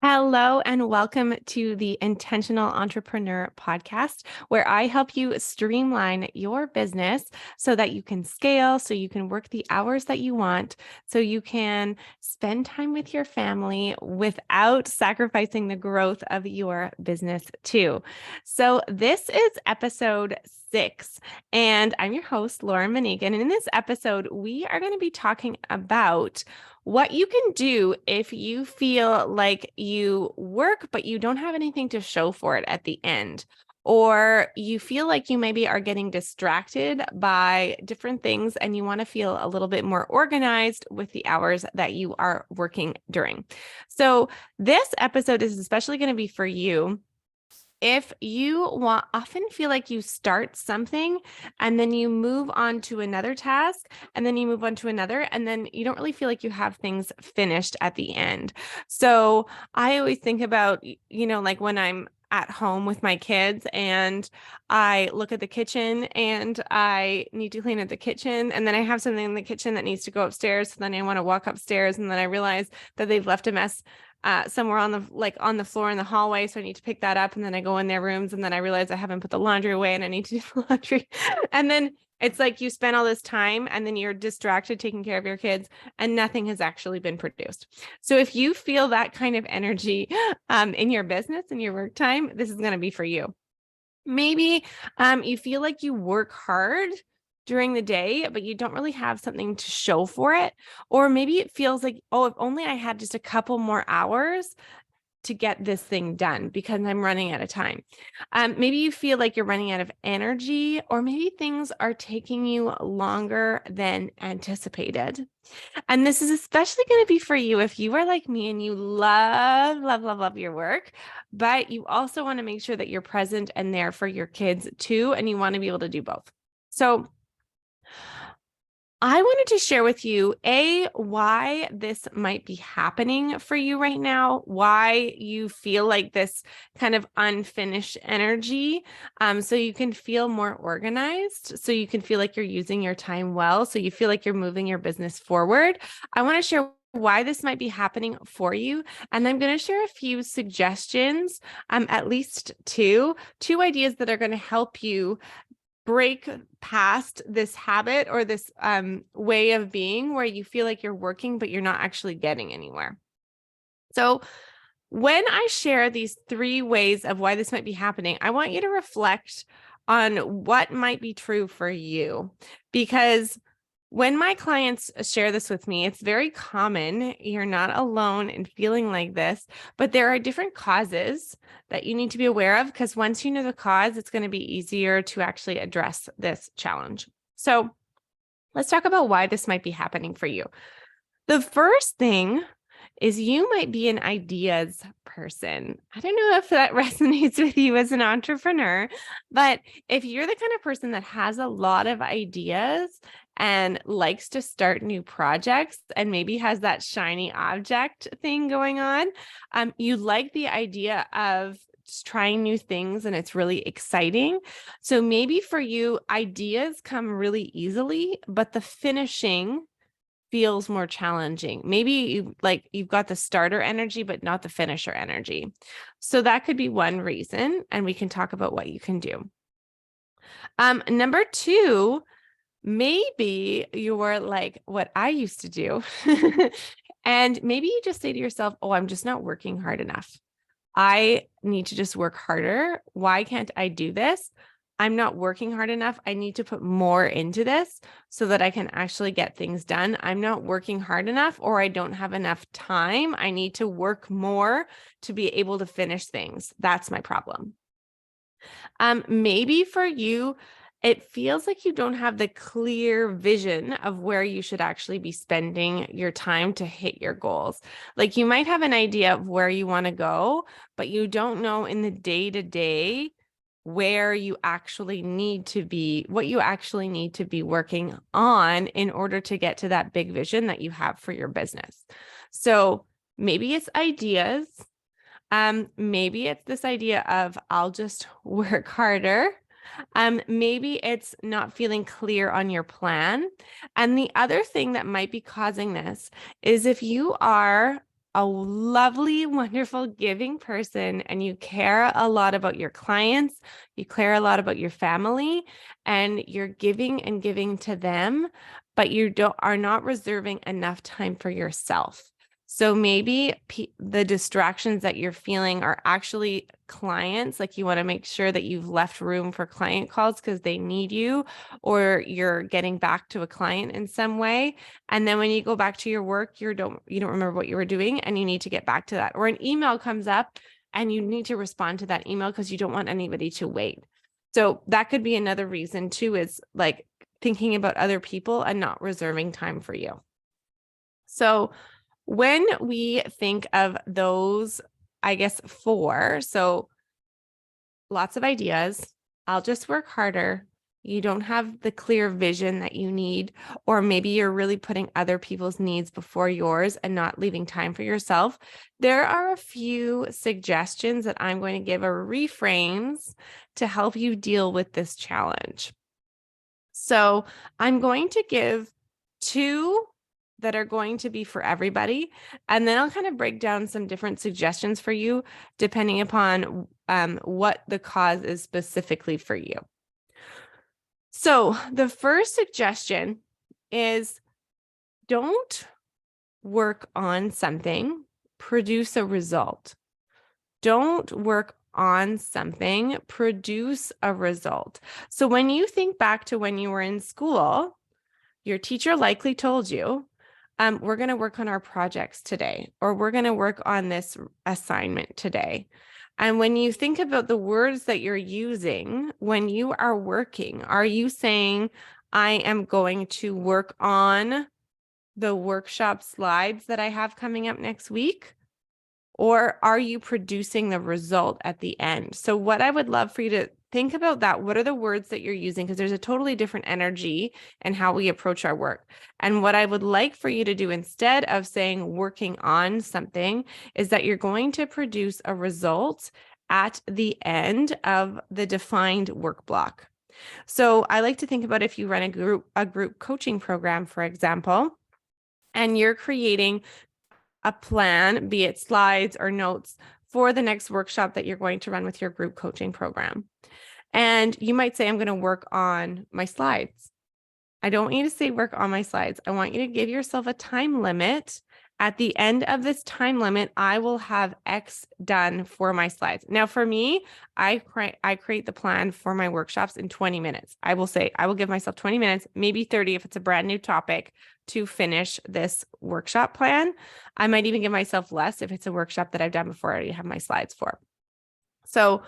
Hello and welcome to the Intentional Entrepreneur podcast, where I help you streamline your business so that you can scale, so you can work the hours that you want, so you can spend time with your family without sacrificing the growth of your business too. So this is episode 6, and I'm your host, Lauren Manigan. And in this episode, we are going to be talking about what you can do if you feel like you work, but you don't have anything to show for it at the end, or you feel like you maybe are getting distracted by different things and you want to feel a little bit more organized with the hours that you are working during. So this episode is especially going to be for you if you often feel like you start something and then you move on to another task and then you move on to another, and then you don't really feel like you have things finished at the end. So I always think about, like when I'm at home with my kids and I look at the kitchen and I need to clean up the kitchen, and then I have something in the kitchen that needs to go upstairs. So then I want to walk upstairs, and then I realize that they've left a mess somewhere on the floor in the hallway. So I need to pick that up. And then I go in their rooms, and then I realize I haven't put the laundry away and I need to do the laundry. And then it's like you spend all this time and then you're distracted taking care of your kids and nothing has actually been produced. So if you feel that kind of energy in your business and your work time, this is going to be for you. Maybe you feel like you work hard during the day, but you don't really have something to show for it. Or maybe it feels like, oh, if only I had just a couple more hours to get this thing done because I'm running out of time. Maybe you feel like you're running out of energy, or maybe things are taking you longer than anticipated. And this is especially going to be for you if you are like me and you love, love, love, love your work, but you also want to make sure that you're present and there for your kids too, and you want to be able to do both. So I wanted to share with you, why this might be happening for you right now, why you feel like this kind of unfinished energy, so you can feel more organized, so you can feel like you're using your time well, so you feel like you're moving your business forward. I want to share why this might be happening for you. And I'm going to share a few suggestions, at least two ideas that are going to help you break past this habit or this way of being where you feel like you're working, but you're not actually getting anywhere. So when I share these 3 ways of why this might be happening, I want you to reflect on what might be true for you, because when my clients share this with me, it's very common. You're not alone in feeling like this, but there are different causes that you need to be aware of, because once you know the cause, it's going to be easier to actually address this challenge. So let's talk about why this might be happening for you. The first thing is you might be an ideas person. I don't know if that resonates with you as an entrepreneur, but if you're the kind of person that has a lot of ideas and likes to start new projects and maybe has that shiny object thing going on, you like the idea of trying new things and it's really exciting. So maybe for you, ideas come really easily, but the finishing feels more challenging. Maybe you've got the starter energy, but not the finisher energy. So that could be one reason, and we can talk about what you can do. Number 2, maybe you're like what I used to do. And maybe you just say to yourself, oh, I'm just not working hard enough. I need to just work harder. Why can't I do this? I'm not working hard enough. I need to put more into this so that I can actually get things done. I'm not working hard enough, or I don't have enough time. I need to work more to be able to finish things. That's my problem. Maybe for you, it feels like you don't have the clear vision of where you should actually be spending your time to hit your goals. Like you might have an idea of where you want to go, but you don't know in the day-to-day where you actually need to be, what you actually need to be working on in order to get to that big vision that you have for your business. So maybe it's ideas. Maybe it's this idea of I'll just work harder. Maybe it's not feeling clear on your plan. And the other thing that might be causing this is if you are a lovely, wonderful, giving person and you care a lot about your clients, you care a lot about your family, and you're giving and giving to them, but you are not reserving enough time for yourself. So maybe the distractions that you're feeling are actually clients, like you want to make sure that you've left room for client calls because they need you, or you're getting back to a client in some way. And then when you go back to your work, you don't remember what you were doing and you need to get back to that. Or an email comes up and you need to respond to that email because you don't want anybody to wait. So that could be another reason too, is like thinking about other people and not reserving time for you. So when we think of those, I guess, 4, so lots of ideas, I'll just work harder. You don't have the clear vision that you need, or maybe you're really putting other people's needs before yours and not leaving time for yourself. There are a few suggestions that I'm going to give, or reframes, to help you deal with this challenge. So I'm going to give 2 that are going to be for everybody. And then I'll kind of break down some different suggestions for you, depending upon what the cause is specifically for you. So the first suggestion is, don't work on something, produce a result. Don't work on something, produce a result. So when you think back to when you were in school, your teacher likely told you, we're going to work on our projects today, or we're going to work on this assignment today. And when you think about the words that you're using when you are working, are you saying, I am going to work on the workshop slides that I have coming up next week? Or are you producing the result at the end? So what I would love for you to think about that, what are the words that you're using? Because there's a totally different energy in how we approach our work. And what I would like for you to do, instead of saying working on something, is that you're going to produce a result at the end of the defined work block. So I like to think about, if you run a group coaching program, for example, and you're creating a plan, be it slides or notes, for the next workshop that you're going to run with your group coaching program. And you might say, I'm going to work on my slides. I don't want you to say work on my slides. I want you to give yourself a time limit. At the end of this time limit, I will have X done for my slides. Now, for me, I create the plan for my workshops in 20 minutes. I will say, I will give myself 20 minutes, maybe 30 if it's a brand new topic, to finish this workshop plan. I might even give myself less if it's a workshop that I've done before, I already have my slides for. So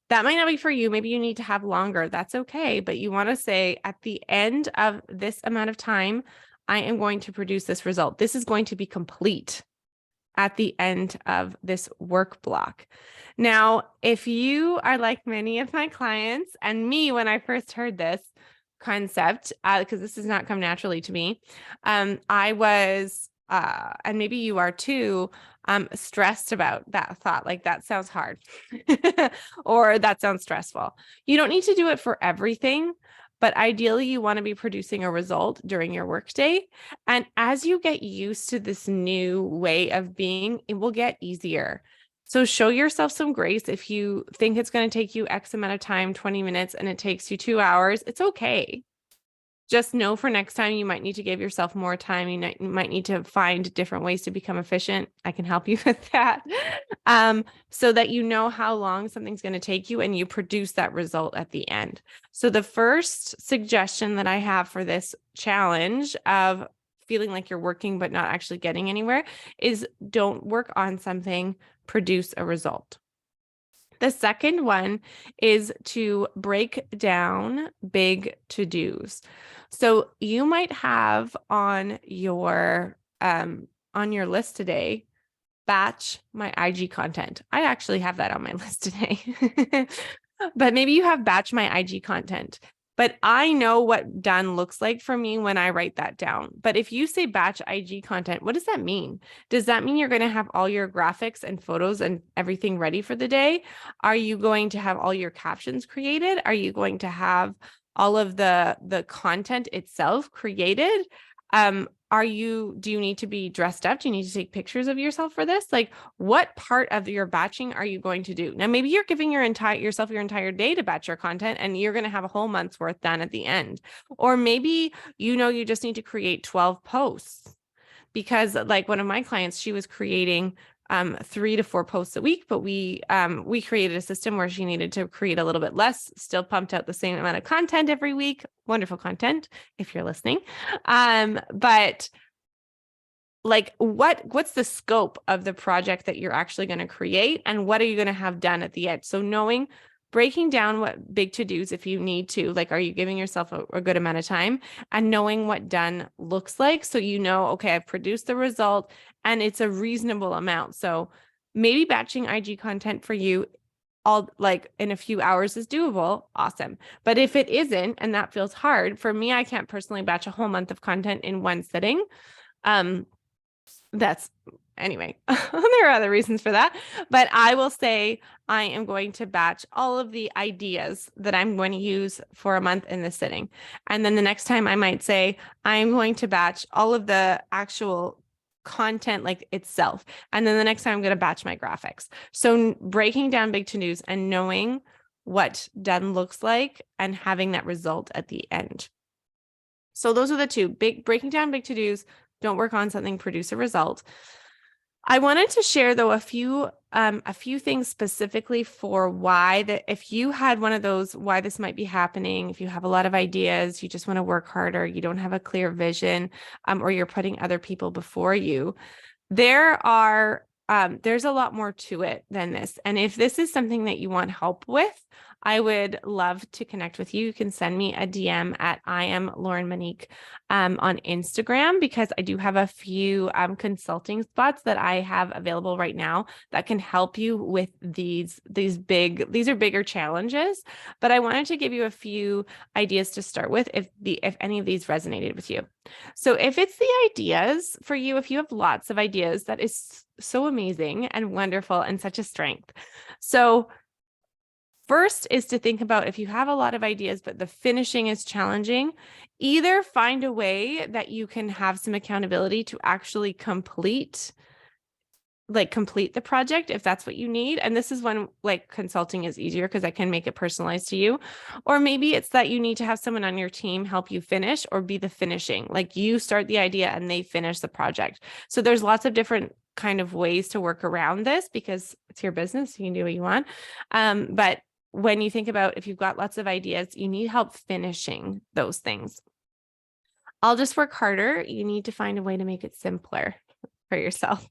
that might not be for you. Maybe you need to have longer. That's okay. But you want to say, at the end of this amount of time, I am going to produce this result. This is going to be complete at the end of this work block. Now, if you are like many of my clients and me, when I first heard this concept, because this does not come naturally to me, I was, and maybe you are too, stressed about that thought. Like, that sounds hard or that sounds stressful. You don't need to do it for everything, but ideally you want to be producing a result during your workday. And as you get used to this new way of being, it will get easier. So show yourself some grace. If you think it's going to take you X amount of time, 20 minutes, and it takes you 2 hours, it's okay. Just know for next time, you might need to give yourself more time. You might need to find different ways to become efficient. I can help you with that. So that you know how long something's going to take you and you produce that result at the end. So the first suggestion that I have for this challenge of feeling like you're working but not actually getting anywhere is, don't work on something, produce a result. The second one is to break down big to-dos. So you might have on your list today, batch my IG content. I actually have that on my list today. But maybe you have batch my IG content. But I know what done looks like for me when I write that down. But if you say batch IG content, what does that mean? Does that mean you're going to have all your graphics and photos and everything ready for the day? Are you going to have all your captions created? Are you going to have all of the content itself created? Do you need to be dressed up? Do you need to take pictures of yourself for this? Like, what part of your batching are you going to do? Now, maybe you're giving yourself your entire day to batch your content and you're going to have a whole month's worth done at the end. Or maybe, you just need to create 12 posts, because like one of my clients, she was creating 3 to 4 posts a week, but we created a system where she needed to create a little bit less, still pumped out the same amount of content every week. Wonderful content, if you're listening. But like, what's the scope of the project that you're actually going to create, and what are you going to have done at the end? So breaking down what big to-dos, if you need to, like, are you giving yourself a good amount of time, and knowing what done looks like. So, okay, I've produced the result and it's a reasonable amount. So maybe batching IG content for you all like in a few hours is doable. Awesome. But if it isn't, and that feels hard for me, I can't personally batch a whole month of content in one sitting. Anyway, there are other reasons for that, but I will say I am going to batch all of the ideas that I'm going to use for a month in this sitting. And then the next time I might say I'm going to batch all of the actual content like itself. And then the next time I'm going to batch my graphics. So breaking down big to-dos and knowing what done looks like and having that result at the end. So those are the two: breaking down big to-dos, don't work on something, produce a result. I wanted to share though a few things specifically for if you had one of those, why this might be happening, if you have a lot of ideas, you just want to work harder, you don't have a clear vision, or you're putting other people before you. There's a lot more to it than this. And if this is something that you want help with, I would love to connect with you. You can send me a DM at I am Lauren Monique on Instagram, because I do have a few consulting spots that I have available right now that can help you with these are bigger challenges. But I wanted to give you a few ideas to start with if any of these resonated with you. So if it's the ideas for you, if you have lots of ideas, that is so amazing and wonderful and such a strength. So first is to think about, if you have a lot of ideas, but the finishing is challenging, either find a way that you can have some accountability to actually complete the project if that's what you need. And this is when like consulting is easier because I can make it personalized to you. Or maybe it's that you need to have someone on your team help you finish or be the finishing, like you start the idea and they finish the project. So there's lots of different kind of ways to work around this because it's your business. You can do what you want. But when you think about, if you've got lots of ideas, you need help finishing those things. I'll just work harder. You need to find a way to make it simpler for yourself.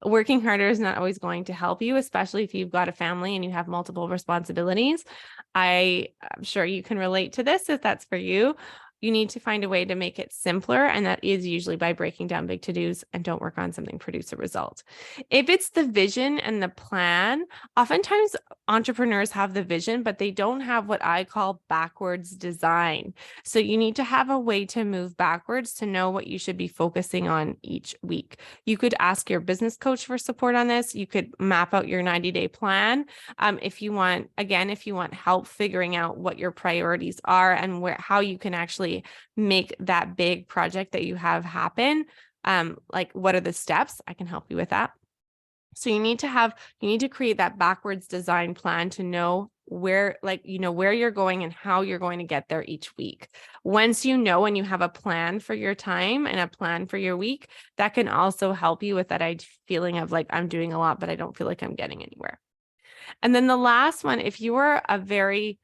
Working harder is not always going to help you, especially if you've got a family and you have multiple responsibilities. I'm sure you can relate to this if that's for you. You need to find a way to make it simpler, and that is usually by breaking down big to-dos and don't work on something, produce a result. If it's the vision and the plan, oftentimes entrepreneurs have the vision, but they don't have what I call backwards design. So you need to have a way to move backwards to know what you should be focusing on each week. You could ask your business coach for support on this. You could map out your 90-day plan. If you want help figuring out what your priorities are and how you can actually make that big project that you have happen, like what are the steps, I can help you with that. So you need to create that backwards design plan to know where you're going and how you're going to get there each week. Once you know and you have a plan for your time and a plan for your week, that can also help you with that feeling of like, I'm doing a lot, but I don't feel like I'm getting anywhere. And then the last one, if you are a very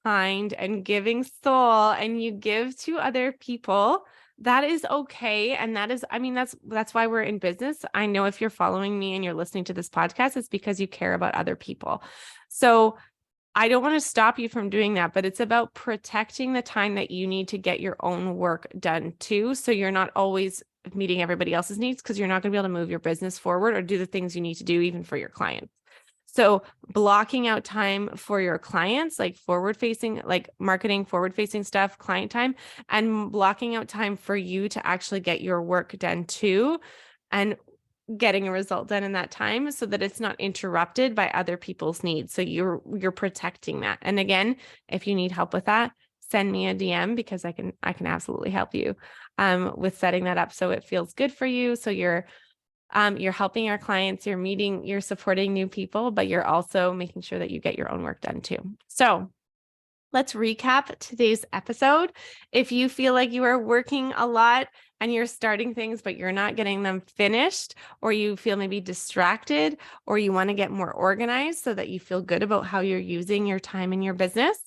kind and giving soul and you give to other people, that is okay. And that's why we're in business. I know if you're following me and you're listening to this podcast, it's because you care about other people. So I don't want to stop you from doing that, but it's about protecting the time that you need to get your own work done too. So you're not always meeting everybody else's needs, because you're not going to be able to move your business forward or do the things you need to do even for your clients. So blocking out time for your clients, like forward-facing, like marketing, forward-facing stuff, client time, and blocking out time for you to actually get your work done too, and getting a result done in that time so that it's not interrupted by other people's needs. So you're protecting that. And again, if you need help with that, send me a DM, because I can absolutely help you with setting that up so it feels good for you. So you're helping your clients, you're supporting new people, but you're also making sure that you get your own work done too. So let's recap today's episode. If you feel like you are working a lot and you're starting things, but you're not getting them finished, or you feel maybe distracted, or you want to get more organized so that you feel good about how you're using your time in your business,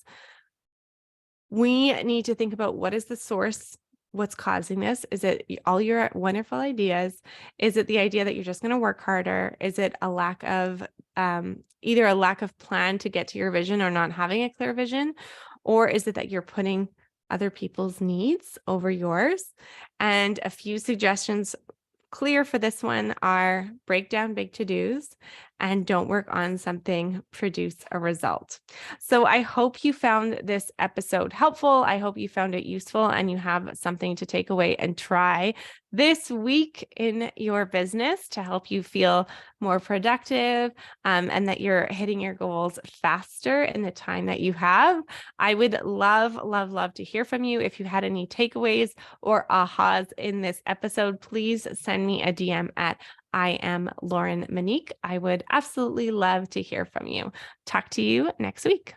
we need to think about, what is the source? What's causing this? Is it all your wonderful ideas? Is it the idea that you're just going to work harder? Is it a lack of either a lack of plan to get to your vision, or not having a clear vision? Or is it that you're putting other people's needs over yours? And a few suggestions clear for this one are: break down big to-dos and don't work on something, produce a result. So I hope you found this episode helpful. I hope you found it useful and you have something to take away and try this week in your business to help you feel more productive, and that you're hitting your goals faster in the time that you have. I would love, love, love to hear from you. If you had any takeaways or ahas in this episode, please send me a DM at I am Lauren Monique. I would absolutely love to hear from you. Talk to you next week.